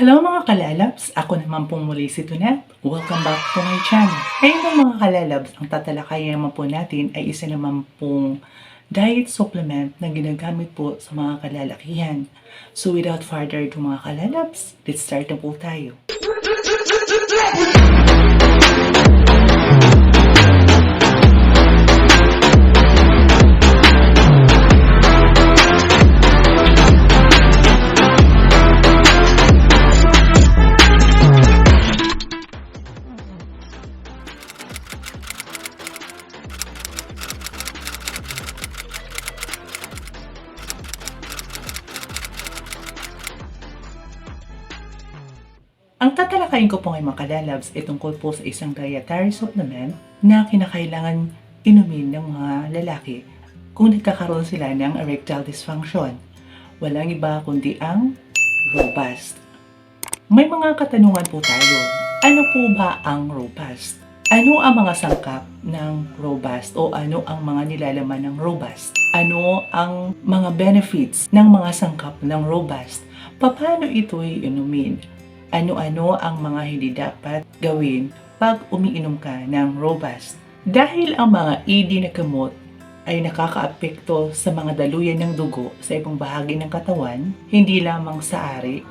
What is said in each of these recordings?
Hello mga kalalabs! Ako naman pong muli si Tunat. Welcome back to my channel. Ngayon po mga kalalabs, ang tatalakayin naman po natin ay isa naman pong diet supplement na ginagamit po sa mga kalalakihan. So without further ado mga kalalabs, let's start na po tayo. Ang tatalakayin ko po ngayon mga kalalabs ay tungkol po sa isang dietary supplement na kinakailangan inumin ng mga lalaki kung nagkakaroon sila ng erectile dysfunction. Walang iba kundi ang Robust. May mga katanungan po tayo. Ano po ba ang Robust? Ano ang mga sangkap ng Robust o ano ang mga nilalaman ng Robust? Ano ang mga benefits ng mga sangkap ng Robust? Paano ito'y inumin? Ano-ano ang mga hindi dapat gawin pag umiinom ka ng Robust? Dahil ang mga ED na gamot ay nakakaapekto sa mga daluyan ng dugo sa ibang bahagi ng katawan, hindi lamang sa ari,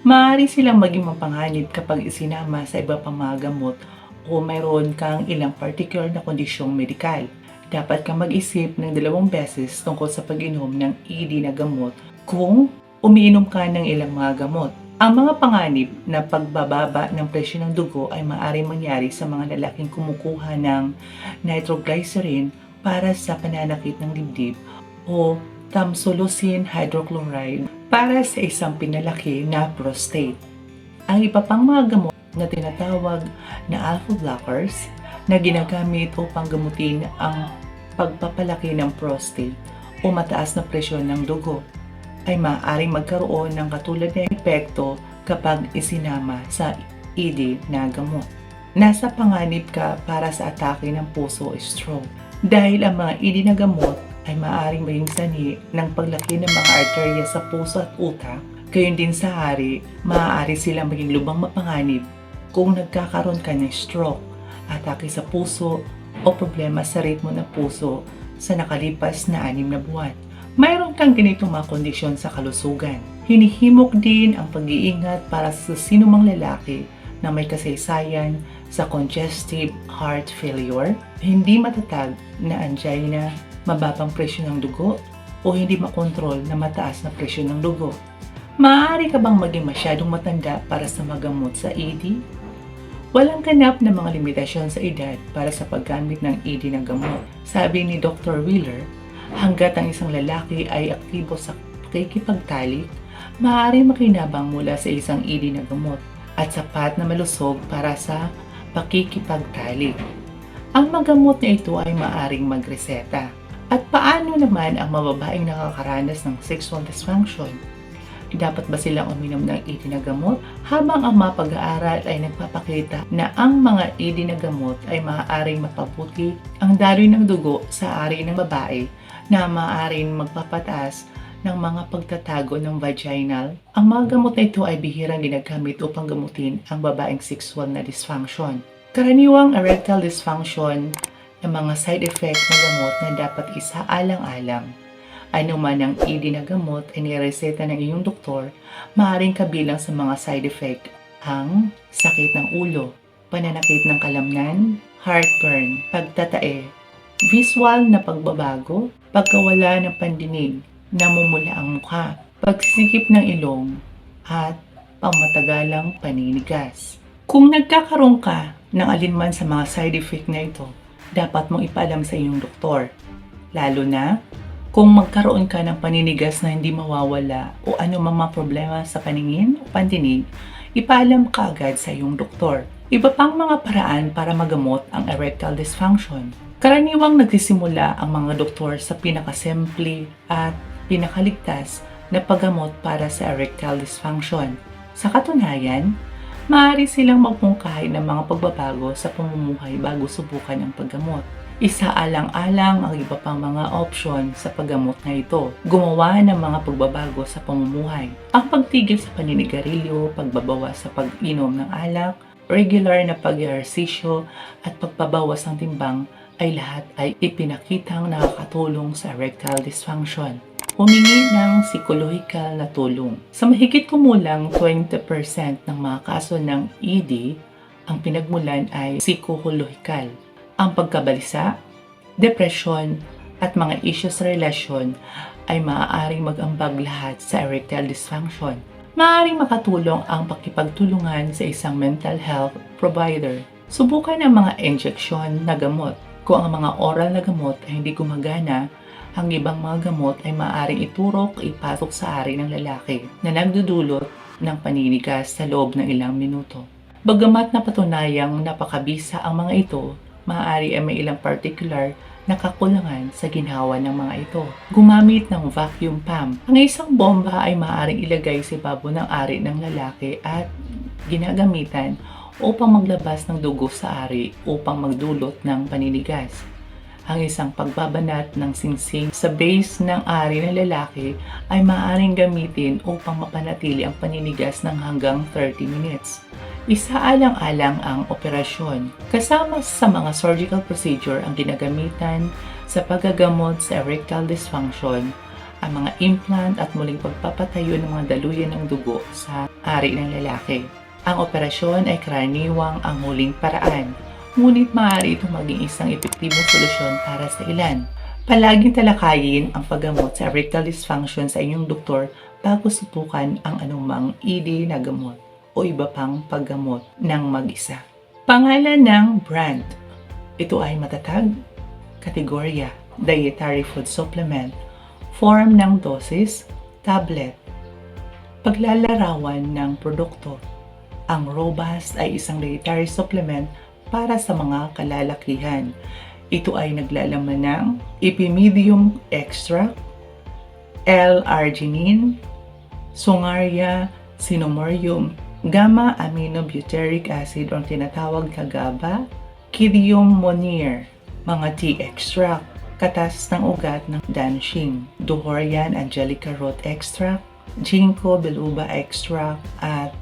maaari silang maging mapanganib kapag isinama sa iba pang mga gamot o mayroon kang ilang particular na kondisyong medikal. Dapat kang mag-isip ng 2 beses tungkol sa pag-inom ng ED na gamot kung umiinom ka ng ilang mga gamot. Ang mga panganib na pagbababa ng presyo ng dugo ay maaaring mangyari sa mga lalaking kumukuha ng nitroglycerin para sa pananakit ng dibdib o tamsulosin hydrochloride para sa isang pinalaki na prostate. Ang iba pang mga gamot na tinatawag na alpha blockers na ginagamit upang gamutin ang pagpapalaki ng prostate o mataas na presyon ng dugo ay maaaring magkaroon ng katulad na epekto kapag isinama sa ED na gamot. Nasa panganib ka para sa atake ng puso o stroke dahil ang mga ED na gamot ay maaaring maging sanhi ng paglaki ng mga arterya sa puso at utak. Gayon din sa hari, maaari silang maging lubang mapanganib kung nagkakaroon ka ng stroke, atake sa puso o problema sa ritmo ng puso sa nakalipas na 6 na buwan. Mayroon kang ganitong mga kondisyon sa kalusugan. Hinihimok din ang pag-iingat para sa sinumang lalaki na may kasaysayan sa congestive heart failure, hindi matatag na angina, mababang presyon ng dugo, o hindi makontrol na mataas na presyon ng dugo. Maaari ka bang maging masyadong matanda para sa magamot sa ED? Walang ganap na mga limitasyon sa edad para sa paggamit ng ED na gamot. Sabi ni Dr. Wheeler, hanggat ang isang lalaki ay aktibo sa pakikipagtalik, maaari makinabang mula sa isang ED na gamot at sapat na malusog para sa pakikipagtalik. Ang mga gamot na ito ay maaaring magreseta. At paano naman ang mga babaeng nakakaranas ng sexual dysfunction? Dapat ba silang uminom ng ED na gamot? Habang ang mga pag-aaral ay nagpapakita na ang mga ED na gamot ay maaaring mapabuti ang daloy ng dugo sa ari ng babae na maaaring magpapataas ng mga pagtatago ng vaginal. Ang mga gamot na ito ay bihirang ginagamit upang gamutin ang babaeng sexual na dysfunction. Karaniwang erectile dysfunction ng mga side effect na gamot na dapat isaalang-alang. Ano man ang ED na gamot ay nireseta ng iyong doktor, maaaring kabilang sa mga side effect ang sakit ng ulo, pananakit ng kalamnan, heartburn, pagtatae, visual na pagbabago, pagkawala ng pandinig, namumula ang mukha, pagsisikip ng ilong, at pangmatagalang paninigas. Kung nagkakaroon ka ng alinman sa mga side effect na ito, dapat mong ipaalam sa iyong doktor. Lalo na kung magkaroon ka ng paninigas na hindi mawawala o anumang mga problema sa paningin o pandinig, ipaalam ka agad sa iyong doktor. Iba pang mga paraan para magamot ang erectile dysfunction. Karaniwang nagsisimula ang mga doktor sa pinakasimple at pinakaligtas na paggamot para sa erectile dysfunction. Sa katunayan, maaari silang magmungkahi ng mga pagbabago sa pamumuhay bago subukan ang paggamot. Isaalang-alang ang iba pang mga opsyon sa paggamot na ito. Gumawa ng mga pagbabago sa pamumuhay. Ang pagtigil sa paninigarilyo, pagbabawas sa pag-inom ng alak, regular na pag-ehersisyo at pagpabawas ng timbang ay lahat ay ipinakitang nakakatulong sa erectile dysfunction. Humingi ng psikolohikal na tulong. Sa mahigit kumulang 20% ng mga kaso ng ED, ang pinagmulan ay psikolohikal. Ang pagkabalisa, depresyon, at mga isyu sa relasyon ay maaaring mag-ambag lahat sa erectile dysfunction. Maaaring makatulong ang pakipagtulungan sa isang mental health provider. Subukan ang mga injeksyon na gamot. Kung ang mga oral na gamot ay hindi gumagana, ang ibang mga gamot ay maaaring iturok ipasok sa ari ng lalaki na nagdudulot ng paninigas sa loob ng ilang minuto. Bagamat napatunayang napakabisa ang mga ito, maaari ay may ilang particular na kakulangan sa ginhawa ng mga ito. Gumamit ng vacuum pump. Ang isang bomba ay maaaring ilagay sa babo ng ari ng lalaki at ginagamitan upang maglabas ng dugo sa ari upang magdulot ng paninigas. Ang isang pagbabanat ng singsing sa base ng ari ng lalaki ay maaaring gamitin upang mapanatili ang paninigas ng hanggang 30 minutes. Isaalang-alang ang operasyon. Kasama sa mga surgical procedure ang ginagamitan sa paggagamot sa erectile dysfunction, ang mga implant at muling pagpapatayo ng mga daluyan ng dugo sa ari ng lalaki. Ang operasyon ay karaniwang ang huling paraan, ngunit maaari itong maging isang epektibong solusyon para sa ilan. Palaging talakayin ang paggamot sa erectile dysfunction sa inyong doktor bago subukan ang anumang ED na gamot o iba pang paggamot ng mag-isa. Pangalan ng brand. Ito ay matatag, kategorya, dietary food supplement, form ng dosis, tablet. Paglalarawan ng produkto. Ang Robust ay isang dietary supplement para sa mga kalalakihan. Ito ay naglalaman ng epimedium extract, L-arginine, Songaria cinnamomum, gamma-aminobutyric acid o tinatawag na GABA, Kidium Monnier, mga tea extract, katas ng ugat ng dancing, Duhorian angelica root extract, Ginkgo biloba extract, at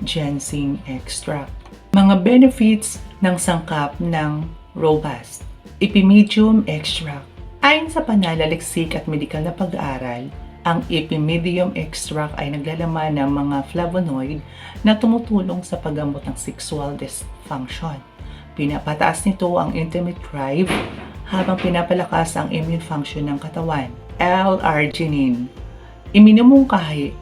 ginseng extract. Mga benefits ng sangkap ng Robust. Epimedium extract. Ayon sa pananaliksik at medikal na pag-aaral, ang epimedium extract ay naglalaman ng mga flavonoid na tumutulong sa paggamot ng sexual dysfunction. Pinapataas nito ang intimate drive habang pinapalakas ang immune function ng katawan. L-arginine. Iminumungkahi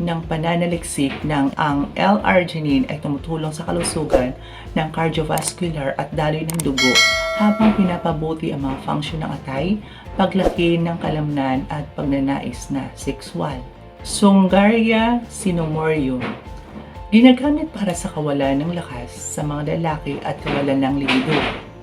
ng pananaliksik ng ang L-arginine ay tumutulong sa kalusugan ng cardiovascular at daloy ng dugo habang pinapabuti ang mga function ng atay, paglaki ng kalamnan at pagnanais na sexual. Songaria cinnamomum. Ginagamit para sa kawalan ng lakas sa mga lalaki at kawalan ng libido.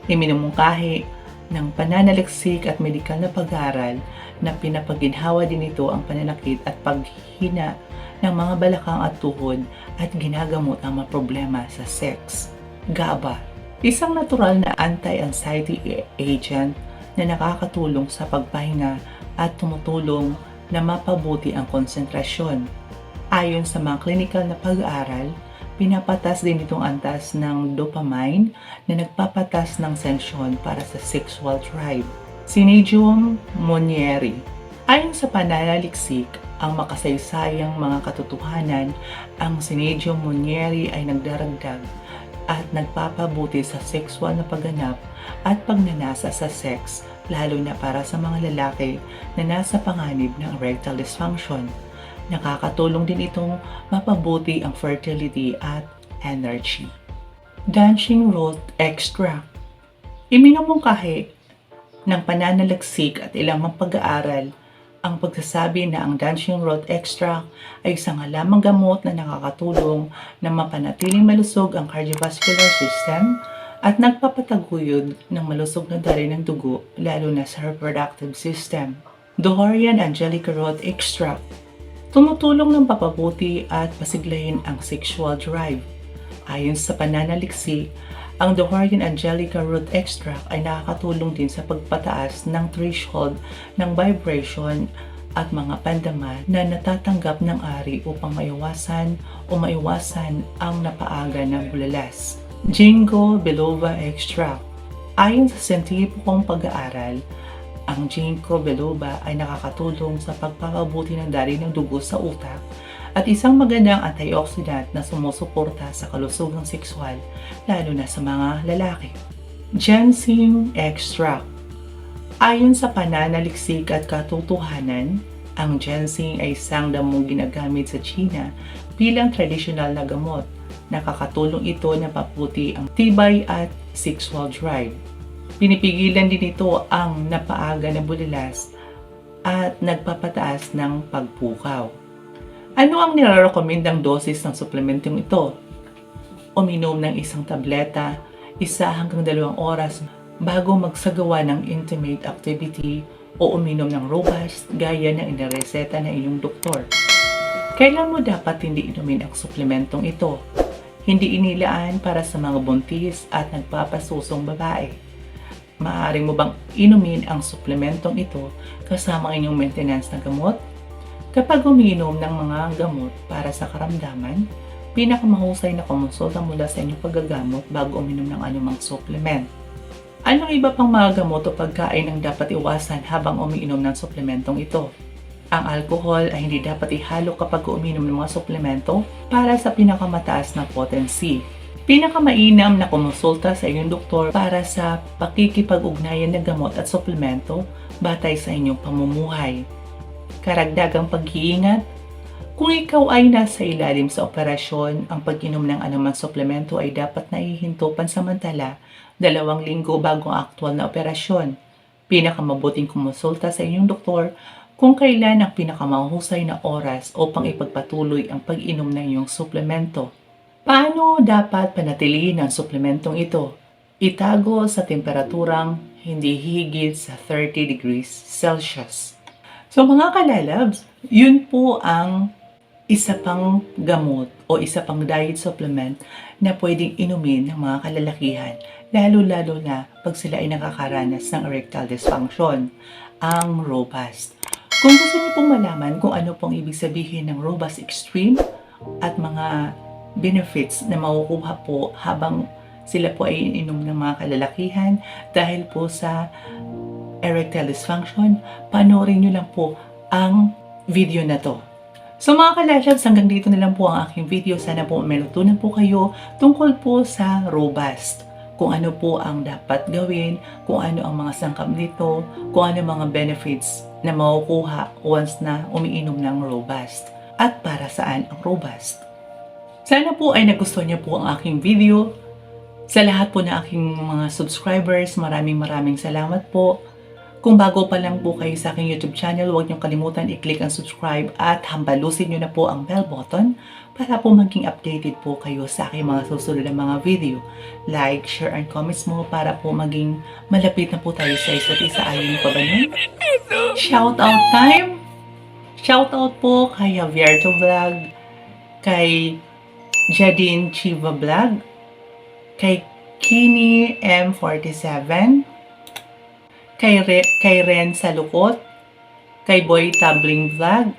Iminumungkahi ng pananaliksik at medikal na pag-aaral na pinapaginhawa din ito ang pananakit at paghina ng mga balakang at tuhod at ginagamot ang mga problema sa sex. GABA. Isang natural na anti-anxiety agent na nakakatulong sa pagpahinga at tumutulong na mapabuti ang konsentrasyon. Ayon sa mga clinical na pag-aaral, pinapatas din itong antas ng dopamine na nagpapatas ng sensyon para sa sexual drive. Syzygium monnieri. Ayon sa pananaliksik, ang makasaysayang mga katotohanan, ang Syzygium monnieri ay nagdaragdag at nagpapabuti sa sexual na pagganap at pagnanasa sa sex, lalo na para sa mga lalaki na nasa panganib ng erectile dysfunction. Nakakatulong din itong mapabuti ang fertility at energy. Dancing root extract. Iminumungkahi ng pananaliksik at ilang mga pag-aaral ang pagsasabi na ang dancing root extract ay isang halamang gamot na nakakatulong na mapanatiling malusog ang cardiovascular system at nagpapataguyod ng malusog na daloy ng dugo lalo na sa reproductive system. Duhorian angelica root extract. Tumutulong ng papabuti at pasiglahin ang sexual drive. Ayon sa pananaliksik, ang Dohorian Angelica Root Extract ay nakakatulong din sa pagpataas ng threshold ng vibration at mga pandama na natatanggap ng ari upang maiwasan ang napaaga ng bulalas. Ginkgo biloba extract. Ayon sa siyentipikong pag-aaral, ang ginkgo biloba ay nakakatulong sa pagpapabuti ng daloy ng dugo sa utak at isang magandang antioxidant na sumusuporta sa kalusugang sexual, lalo na sa mga lalaki. Ginseng extract. Ayon sa pananaliksik at katotohanan, ang ginseng ay isang damong ginagamit sa China bilang tradisyonal na gamot. Nakakatulong ito na paputi ang tibay at sexual drive. Pinipigilan din ito ang napaaga na bulalas at nagpapataas ng pagpukaw. Ano ang nilarekomendang dosis ng suplementong ito? Uminom ng isang tableta, 1 hanggang 2 oras bago magsagawa ng intimate activity o uminom ng robust gaya ng inireseta ng inyong doktor. Kailan mo dapat hindi inumin ang suplementong ito? Hindi inilaan para sa mga buntis at nagpapasusong babae. Maaari mo bang inumin ang suplementong ito kasama ang inyong maintenance na gamot? Kapag umiinom ng mga gamot para sa karamdaman, pinakamahusay na kumonsulta mula sa inyong paggagamot bago uminom ng anumang supplement. Anong iba pang mga gamot o pagkain ang dapat iwasan habang umiinom ng suplementong ito? Ang alcohol ay hindi dapat ihalo kapag uminom ng mga suplemento para sa pinakamataas na potency. Pinakamainam na kumonsulta sa inyong doktor para sa pakikipag-ugnayan ng gamot at suplemento batay sa inyong pamumuhay. Karagdagang pag-iingat, kung ikaw ay nasa ilalim sa operasyon, ang pag-inom ng anumang suplemento ay dapat naihinto pansamantala 2 linggo bago ang aktwal na operasyon. Pinakamabuting kumonsulta sa inyong doktor kung kailan ang pinakamahusay na oras upang ipagpatuloy ang pag-inom ng iyong suplemento. Paano dapat panatilihin ang suplementong ito? Itago sa temperaturang hindi higit sa 30 degrees Celsius. So mga kalalabs, yun po ang isa pang gamot o isa pang diet supplement na pwedeng inumin ng mga kalalakihan, lalo-lalo na pag sila ay nakakaranas ng erectile dysfunction, ang Robust. Kung gusto niyo pong malaman kung ano pong ibig sabihin ng Robust Extreme at mga benefits na makukuha po habang sila po ay ininom ng mga kalalakihan dahil po sa erectile dysfunction, panoorin nyo lang po ang video na to. So mga kalashabs, hanggang dito na lang po ang aking video. Sana po may natutunan po kayo tungkol po sa Robust. Kung ano po ang dapat gawin, kung ano ang mga sangkap nito, kung ano mga benefits na makukuha once na umiinom ng Robust. At para saan ang Robust. Sana po ay nagustuhan niyo po ang aking video. Sa lahat po ng aking mga subscribers, maraming salamat po. Kung bago pa lang po kayo sa aking YouTube channel, huwag niyong kalimutan i-click ang subscribe at hambalusin niyo na po ang bell button para po maging updated po kayo sa aking mga susunod na mga video. Like, share, and comments mo para po maging malapit na po tayo sa isa't isa. Ayaw niyo pa ba nun? Shoutout time! Shoutout po kay Javierto Vlog, kay Jadine Chiva Vlog, kay Kini M47, kay Ren Salukot, kay Boy Tabling Vlog,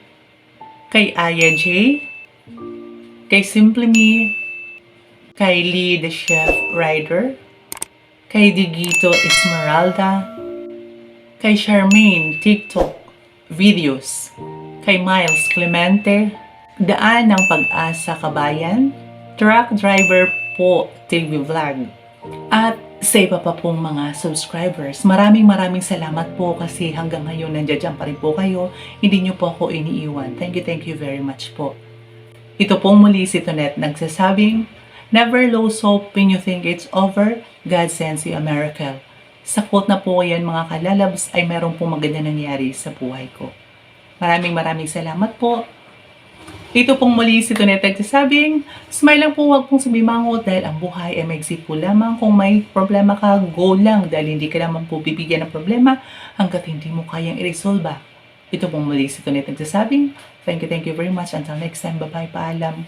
kay Aya J, kay Simply Me, kay Lee the Chef Rider, kay Digito Esmeralda, kay Charmaine TikTok Videos, kay Miles Clemente, Daan ng Pag-asa Kabayan, Truck Driver po TV Vlog, at sa iba pa pong mga subscribers. Maraming salamat po kasi hanggang ngayon nandiyan pa rin po kayo. Hindi nyo po ako iniiwan. Thank you very much po. Ito pong muli si Tonet nagsasabing, never lose hope when you think it's over, God sends you a miracle. Sa quote na po yan mga kalalabs ay meron pong maganda nangyari sa buhay ko. Maraming salamat po. Ito pong muli si Tonet nagsasabing, smile lang po, huwag pong sumimangot dahil ang buhay ay maigsi po lamang. Kung may problema ka, go lang dahil hindi ka naman po bibigyan ng problema hanggat hindi mo kayang i-resolve. Ito pong muli si Tonet nagsasabing, thank you very much. Until next time, bye-bye, paalam.